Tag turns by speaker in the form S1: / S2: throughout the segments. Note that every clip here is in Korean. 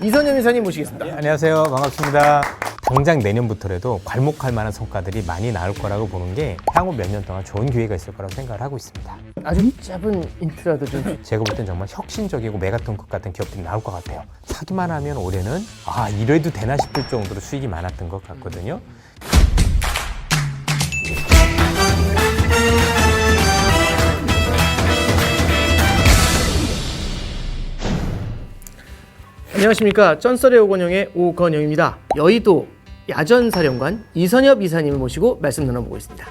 S1: 이선엽 이사님 모시겠습니다.
S2: 안녕하세요. 반갑습니다. 당장 내년부터라도 괄목할 만한 성과들이 많이 나올 거라고 보는 게 향후 몇 년 동안 좋은 기회가 있을 거라고 생각을 하고 있습니다.
S1: 아주 짧은 인트라도 좀
S2: 제가 볼 땐 정말 혁신적이고 메가톤급 같은 기업들이 나올 것 같아요. 사기만 하면 올해는 이래도 되나 싶을 정도로 수익이 많았던 것 같거든요.
S1: 안녕하십니까. 쩐썰의 오건영의 오건영입니다. 여의도 야전사령관 이선엽 이사님을 모시고 말씀 나눠보고 있습니다.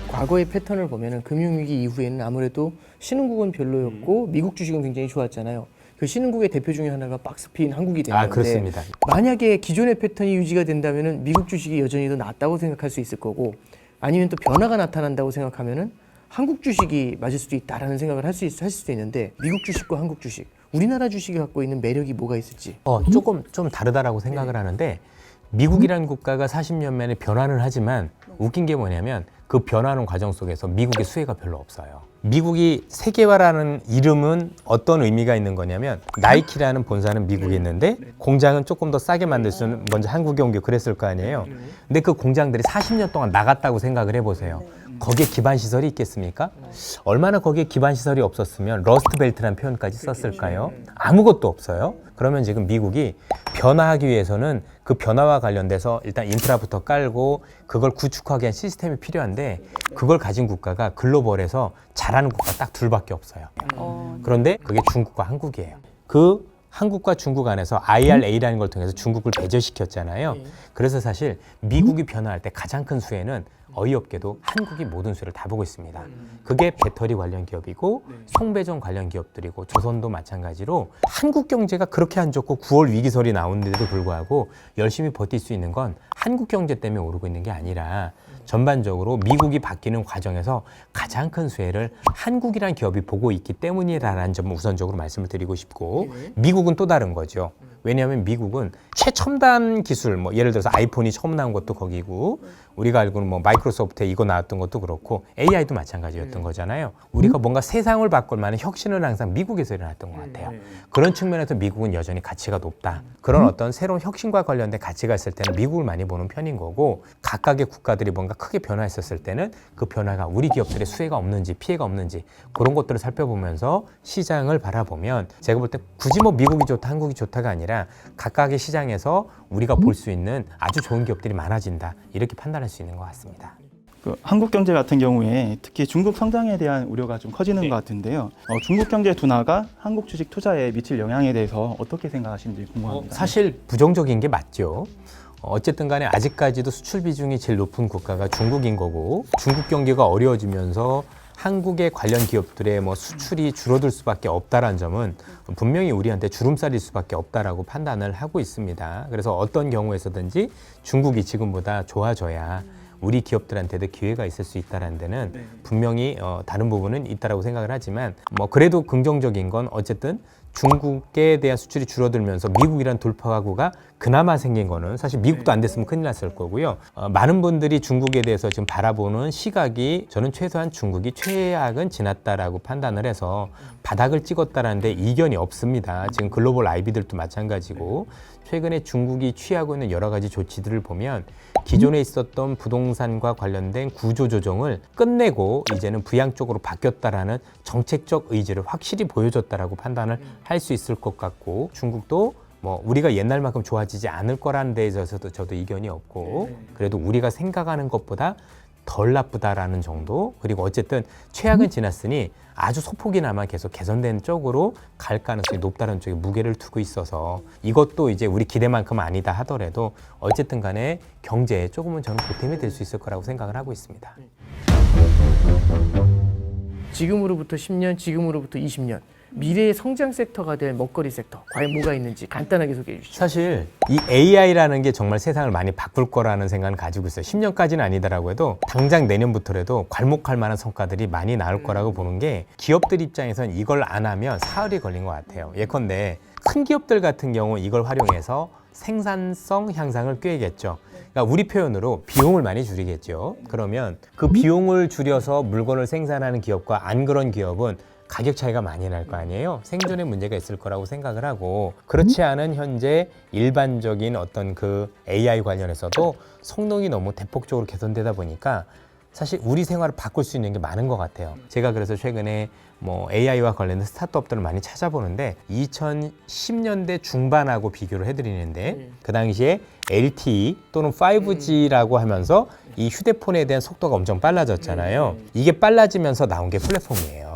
S1: 과거의 패턴을 보면 금융위기 이후에는 아무래도 신흥국은 별로였고 미국 주식은 굉장히 좋았잖아요. 그 신흥국의 대표 중에 하나가 박스핀 한국이 되는 건데
S2: 그렇습니다.
S1: 만약에 기존의 패턴이 유지가 된다면 미국 주식이 여전히 더 낫다고 생각할 수 있을 거고 아니면 또 변화가 나타난다고 생각하면은 한국 주식이 맞을 수도 있다라는 생각을 할 수도 있는데 미국 주식과 한국 주식, 우리나라 주식이 갖고 있는 매력이 뭐가 있을지
S2: 조금 좀 다르다라고 생각을 하는데 미국이라는 국가가 40년 만에 변화는 하지만 웃긴 게 뭐냐면 그 변화하는 과정 속에서 미국의 수혜가 별로 없어요. 미국이 세계화라는 이름은 어떤 의미가 있는 거냐면 나이키라는 본사는 미국에 있는데 공장은 조금 더 싸게 만들 수는 먼저 한국에 옮겨 그랬을 거 아니에요. 근데 그 공장들이 40년 동안 나갔다고 생각을 해보세요. 거기에 기반 시설이 있겠습니까? 얼마나 거기에 기반 시설이 없었으면 러스트 벨트라는 표현까지 썼을까요? 아무것도 없어요. 그러면 지금 미국이 변화하기 위해서는 그 변화와 관련돼서 일단 인프라부터 깔고 그걸 구축하기 위한 시스템이 필요한데 그걸 가진 국가가 글로벌에서 잘하는 국가 딱 둘밖에 없어요. 그런데 그게 중국과 한국이에요. 그 한국과 중국 안에서 IRA라는 걸 통해서 중국을 배제시켰잖아요. 그래서 사실 미국이 변화할 때 가장 큰 수혜는 어이없게도 한국이 모든 수혜를 다 보고 있습니다. 그게 배터리 관련 기업이고 송배전 관련 기업들이고 조선도 마찬가지로 한국 경제가 그렇게 안 좋고 9월 위기설이 나오는데도 불구하고 열심히 버틸 수 있는 건 한국 경제 때문에 오르고 있는 게 아니라 전반적으로 미국이 바뀌는 과정에서 가장 큰 수혜를 한국이라는 기업이 보고 있기 때문이라는 점을 우선적으로 말씀을 드리고 싶고 미국은 또 다른 거죠. 왜냐하면 미국은 최첨단 기술, 예를 들어서 아이폰이 처음 나온 것도 거기고 우리가 알고는 마이크로소프트에 이거 나왔던 것도 그렇고 AI도 마찬가지였던 거잖아요. 우리가 뭔가 세상을 바꿀 만한 혁신은 항상 미국에서 일어났던 것 같아요. 그런 측면에서 미국은 여전히 가치가 높다. 그런 어떤 새로운 혁신과 관련된 가치가 있을 때는 미국을 많이 보는 편인 거고 각각의 국가들이 뭔가 크게 변화했었을 때는 그 변화가 우리 기업들의 수혜가 없는지 피해가 없는지 그런 것들을 살펴보면서 시장을 바라보면 제가 볼 때 굳이 미국이 좋다 한국이 좋다가 아니라 각각의 시장에서 우리가 볼 수 있는 아주 좋은 기업들이 많아진다 이렇게 판단할 수 있는 것 같습니다.
S3: 한국 경제 같은 경우에 특히 중국 성장에 대한 우려가 좀 커지는 것 같은데요. 중국 경제 둔화가 한국 주식 투자에 미칠 영향에 대해서 어떻게 생각하시는지 궁금합니다.
S2: 사실 부정적인 게 맞죠. 어쨌든 간에 아직까지도 수출 비중이 제일 높은 국가가 중국인 거고 중국 경기가 어려워지면서 한국의 관련 기업들의 수출이 줄어들 수밖에 없다는 점은 분명히 우리한테 주름살일 수밖에 없다라고 판단을 하고 있습니다. 그래서 어떤 경우에서든지 중국이 지금보다 좋아져야 우리 기업들한테도 기회가 있을 수 있다는 데는 분명히 다른 부분은 있다라고 생각을 하지만 그래도 긍정적인 건 어쨌든 중국에 대한 수출이 줄어들면서 미국이란 돌파구가 그나마 생긴 거는 사실 미국도 안 됐으면 큰일 났을 거고요. 많은 분들이 중국에 대해서 지금 바라보는 시각이 저는 최소한 중국이 최악은 지났다라고 판단을 해서 바닥을 찍었다라는 데 이견이 없습니다. 지금 글로벌 IB들도 마찬가지고 최근에 중국이 취하고 있는 여러 가지 조치들을 보면 기존에 있었던 부동산과 관련된 구조 조정을 끝내고 이제는 부양 쪽으로 바뀌었다라는 정책적 의지를 확실히 보여줬다라고 판단을 할 수 있을 것 같고 중국도 우리가 옛날만큼 좋아지지 않을 거라는 데에 있어서도 저도 이견이 없고 그래도 우리가 생각하는 것보다 덜 나쁘다라는 정도 그리고 어쨌든 최악은 지났으니 아주 소폭이나마 계속 개선된 쪽으로 갈 가능성이 높다는 쪽에 무게를 두고 있어서 이것도 이제 우리 기대만큼은 아니다 하더라도 어쨌든 간에 경제에 조금은 저는 보탬이 될 수 있을 거라고 생각을 하고 있습니다.
S1: 지금으로부터 10년, 지금으로부터 20년 미래의 성장 섹터가 될 먹거리 섹터 과연 뭐가 있는지 간단하게 소개해 주시죠.
S2: 사실 이 AI라는 게 정말 세상을 많이 바꿀 거라는 생각을 가지고 있어요. 10년까지는 아니더라고 해도 당장 내년부터라도 괄목할 만한 성과들이 많이 나올 거라고 보는 게 기업들 입장에선 이걸 안 하면 사흘이 걸린 것 같아요. 예컨대 큰 기업들 같은 경우 이걸 활용해서 생산성 향상을 꾀겠죠. 그러니까 우리 표현으로 비용을 많이 줄이겠죠. 그러면 그 비용을 줄여서 물건을 생산하는 기업과 안 그런 기업은 가격 차이가 많이 날 거 아니에요. 생존에 문제가 있을 거라고 생각을 하고, 그렇지 않은 현재 일반적인 어떤 그 AI 관련해서도 성능이 너무 대폭적으로 개선되다 보니까 사실 우리 생활을 바꿀 수 있는 게 많은 것 같아요. 제가 그래서 최근에 뭐 AI와 관련된 스타트업들을 많이 찾아보는데 2010년대 중반하고 비교를 해드리는데 그 당시에 LTE 또는 5G라고 하면서 이 휴대폰에 대한 속도가 엄청 빨라졌잖아요. 이게 빨라지면서 나온 게 플랫폼이에요.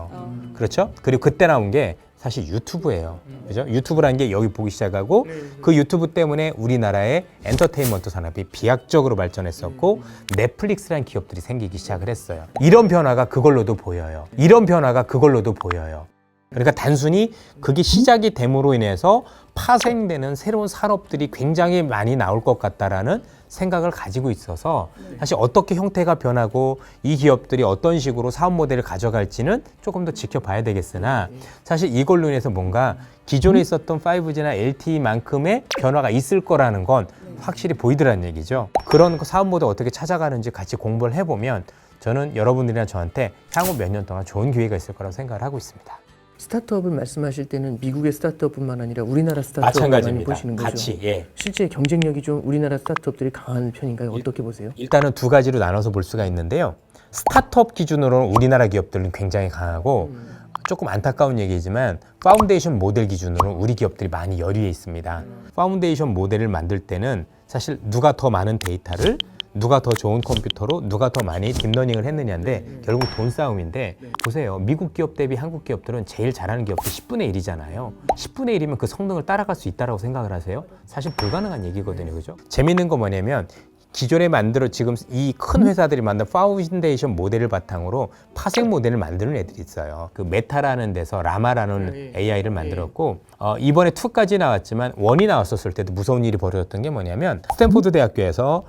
S2: 그렇죠? 그리고 그때 나온 게 사실 유튜브예요. 그죠? 유튜브라는 게 여기 보기 시작하고 그 유튜브 때문에 우리나라의 엔터테인먼트 산업이 비약적으로 발전했었고 넷플릭스라는 기업들이 생기기 시작을 했어요. 이런 변화가 그걸로도 보여요. 이런 변화가 그걸로도 보여요. 그러니까 단순히 그게 시작이 됨으로 인해서 파생되는 새로운 산업들이 굉장히 많이 나올 것 같다라는 생각을 가지고 있어서 사실 어떻게 형태가 변하고 이 기업들이 어떤 식으로 사업 모델을 가져갈지는 조금 더 지켜봐야 되겠으나 사실 이걸로 인해서 뭔가 기존에 있었던 5G나 LTE만큼의 변화가 있을 거라는 건 확실히 보이더라는 얘기죠. 그런 사업 모델 어떻게 찾아가는지 같이 공부를 해보면 저는 여러분들이나 저한테 향후 몇 년 동안 좋은 기회가 있을 거라고 생각을 하고 있습니다.
S1: 스타트업을 말씀하실 때는 미국의 스타트업뿐만 아니라 우리나라 스타트업을 많이 보시는 거죠.
S2: 같이, 예.
S1: 실제 경쟁력이 좀 우리나라 스타트업들이 강한 편인가요? 어떻게 보세요?
S2: 일단은 두 가지로 나눠서 볼 수가 있는데요. 스타트업 기준으로는 우리나라 기업들은 굉장히 강하고 조금 안타까운 얘기지만 파운데이션 모델 기준으로는 우리 기업들이 많이 열위에 있습니다. 파운데이션 모델을 만들 때는 사실 누가 더 많은 데이터를 누가 더 좋은 컴퓨터로 누가 더 많이 딥러닝을 했느냐인데 결국 돈 싸움인데 보세요. 미국 기업 대비 한국 기업들은 제일 잘하는 기업도 10분의 1이잖아요. 10분의 1이면 그 성능을 따라갈 수 있다고 생각을 하세요? 사실 불가능한 얘기거든요. 그죠? 재밌는 거 뭐냐면 기존에 만들어 지금 이 큰 회사들이 만든 파운데이션 모델을 바탕으로 파생 모델을 만드는 애들이 있어요. 그 메타라는 데서 라마라는 AI를 만들었고 이번에 2까지 나왔지만 1이 나왔었을 때도 무서운 일이 벌어졌던 게 뭐냐면 스탠포드 대학교에서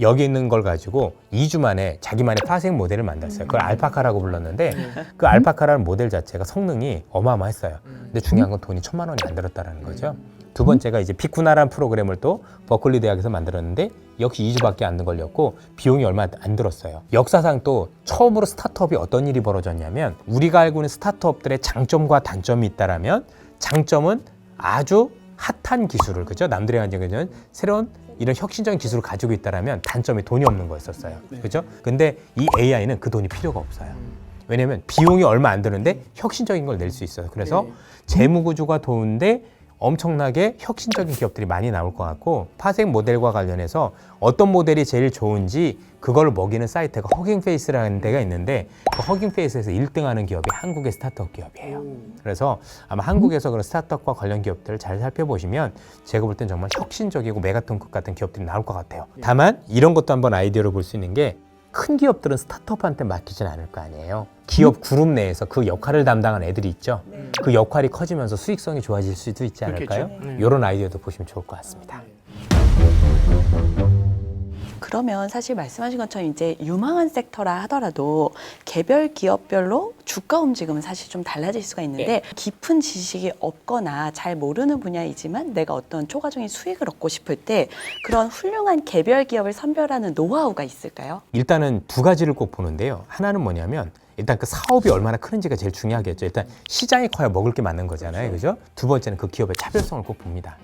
S2: 여기 있는 걸 가지고 2주 만에 자기만의 파생 모델을 만들었어요. 그걸 알파카라고 불렀는데 그 알파카라는 모델 자체가 성능이 어마어마했어요. 근데 중요한 건 돈이 1,000만 원이 안 들었다는 거죠. 두 번째가 이제 비쿠나라는 프로그램을 또 버클리 대학에서 만들었는데 역시 2주밖에 안 걸렸고 비용이 얼마 안 들었어요. 역사상 또 처음으로 스타트업이 어떤 일이 벌어졌냐면 우리가 알고 있는 스타트업들의 장점과 단점이 있다라면 장점은 아주 핫한 기술을 그죠? 남들이 가지고 새로운 이런 혁신적인 기술을 가지고 있다라면 단점이 돈이 없는 거였었어요. 그죠? 근데 이 AI는 그 돈이 필요가 없어요. 왜냐면 비용이 얼마 안 드는데 혁신적인 걸 낼 수 있어요. 그래서 재무 구조가 좋은데 엄청나게 혁신적인 기업들이 많이 나올 것 같고 파생 모델과 관련해서 어떤 모델이 제일 좋은지 그걸 먹이는 사이트가 허깅페이스라는 데가 있는데 그 허깅페이스에서 1등하는 기업이 한국의 스타트업 기업이에요. 그래서 아마 한국에서 그런 스타트업과 관련 기업들을 잘 살펴보시면 제가 볼 땐 정말 혁신적이고 메가톤급 같은 기업들이 나올 것 같아요. 다만 이런 것도 한번 아이디어로 볼 수 있는 게 큰 기업들은 스타트업한테 맡기진 않을 거 아니에요. 기업 그룹 내에서 그 역할을 담당한 애들이 있죠. 그 역할이 커지면서 수익성이 좋아질 수도 있지 않을까요? 이런 아이디어도 보시면 좋을 것 같습니다.
S4: 그러면 사실 말씀하신 것처럼 이제 유망한 섹터라 하더라도 개별 기업별로 주가 움직임은 사실 좀 달라질 수가 있는데 깊은 지식이 없거나 잘 모르는 분야이지만 내가 어떤 초과적인 수익을 얻고 싶을 때 그런 훌륭한 개별 기업을 선별하는 노하우가 있을까요?
S2: 일단은 두 가지를 꼭 보는데요. 하나는 뭐냐면 일단 그 사업이 얼마나 크는지가 제일 중요하겠죠. 일단 시장이 커야 먹을 게 맞는 거잖아요. 그죠? 두 번째는 그 기업의 차별성을 꼭 봅니다.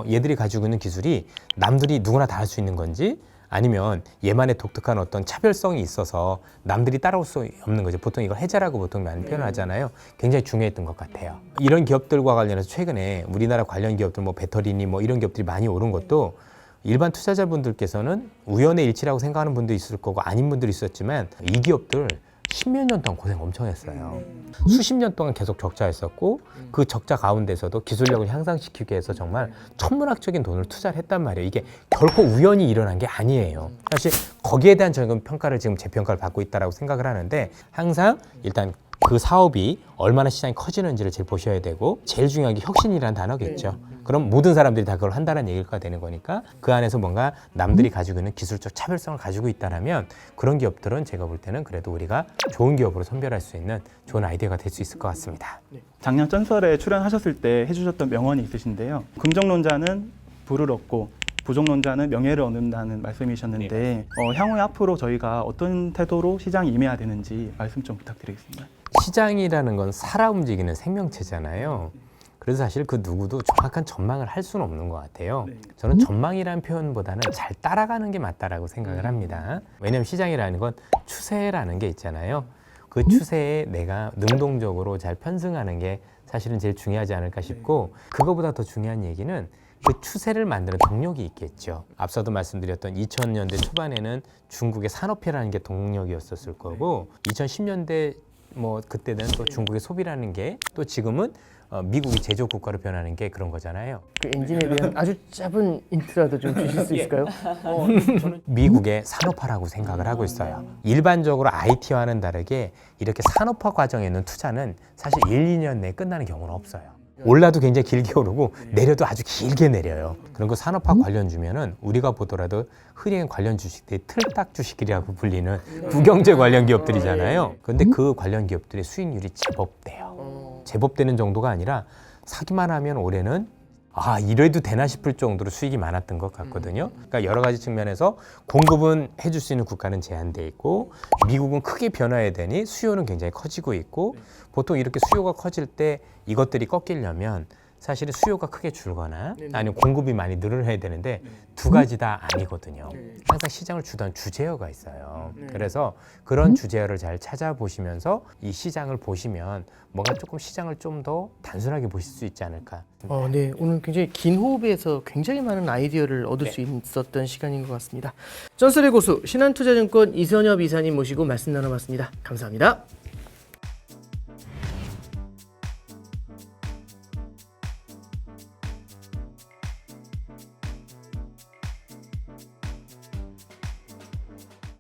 S2: 얘들이 가지고 있는 기술이 남들이 누구나 다 할 수 있는 건지 아니면 얘만의 독특한 어떤 차별성이 있어서 남들이 따라올 수 없는 거죠. 보통 이걸 해자라고 보통 많이 표현하잖아요. 굉장히 중요했던 것 같아요. 이런 기업들과 관련해서 최근에 우리나라 관련 기업들 뭐 배터리니 뭐 이런 기업들이 많이 오른 것도 일반 투자자분들께서는 우연의 일치라고 생각하는 분도 있을 거고 아닌 분들이 있었지만 이 기업들 십몇 년 동안 고생 엄청 했어요. 수십 년 동안 계속 적자했었고 그 적자 가운데서도 기술력을 향상시키기 위해서 정말 천문학적인 돈을 투자를 했단 말이에요. 이게 결코 우연히 일어난 게 아니에요. 사실 거기에 대한 저는 평가를 지금 재평가를 받고 있다고 생각을 하는데 항상 일단 그 사업이 얼마나 시장이 커지는지를 제일 보셔야 되고 제일 중요한 게 혁신이라는 단어겠죠. 그럼 모든 사람들이 다 그걸 한다는 얘기가 되는 거니까 그 안에서 뭔가 남들이 가지고 있는 기술적 차별성을 가지고 있다면 그런 기업들은 제가 볼 때는 그래도 우리가 좋은 기업으로 선별할 수 있는 좋은 아이디어가 될 수 있을 것 같습니다.
S3: 작년 쩐설에 출연하셨을 때 해주셨던 명언이 있으신데요. 긍정론자는 부를 얻고 부족론자는 명예를 얻는다는 말씀이셨는데 향후에 앞으로 저희가 어떤 태도로 시장에 임해야 되는지 말씀 좀 부탁드리겠습니다.
S2: 시장이라는 건 살아 움직이는 생명체잖아요. 그래서 사실 그 누구도 정확한 전망을 할 수는 없는 것 같아요. 저는 전망이라는 표현보다는 잘 따라가는 게 맞다라고 생각을 합니다. 왜냐하면 시장이라는 건 추세라는 게 있잖아요. 그 추세에 내가 능동적으로 잘 편승하는 게 사실은 제일 중요하지 않을까 싶고, 그거보다 더 중요한 얘기는 그 추세를 만드는 동력이 있겠죠. 앞서도 말씀드렸던 2000년대 초반에는 중국의 산업화라는 게 동력이었었을 거고, 2010년대 뭐 그때는 또 중국의 소비라는 게, 또 지금은 미국이 제조업 국가로 변하는 게 그런 거잖아요.
S1: 그 엔진에 대한 아주 짧은 인트라도 좀 주실 수 있을까요?
S2: 저는 미국의 산업화라고 생각을 하고 있어요. 일반적으로 IT와는 다르게 이렇게 산업화 과정에 있는 투자는 사실 1, 2년 내에 끝나는 경우는 없어요. 올라도 굉장히 길게 오르고 내려도 아주 길게 내려요. 그런 거 산업화 관련주면은 우리가 보더라도 흔히 관련 주식들이 틀딱 주식이라고 불리는 부경제 관련 기업들이잖아요. 그런데 그 관련 기업들의 수익률이 제법 돼요. 제법 되는 정도가 아니라 사기만 하면 올해는 이래도 되나 싶을 정도로 수익이 많았던 것 같거든요. 그러니까 여러 가지 측면에서 공급은 해줄 수 있는 국가는 제한돼 있고, 미국은 크게 변화해야 되니 수요는 굉장히 커지고 있고, 보통 이렇게 수요가 커질 때 이것들이 꺾이려면 사실은 수요가 크게 줄거나 아니면 공급이 많이 늘어나야 되는데 두 가지 다 아니거든요. 항상 시장을 주던 주제어가 있어요. 그래서 그런 주제어를 잘 찾아보시면서 이 시장을 보시면 뭔가 조금 시장을 좀 더 단순하게 보실 수 있지 않을까.
S1: 네, 오늘 굉장히 긴 호흡에서 굉장히 많은 아이디어를 얻을 수 있었던 시간인 것 같습니다. 전설의 고수 신한투자증권 이선엽 이사님 모시고 말씀 나눠봤습니다. 감사합니다.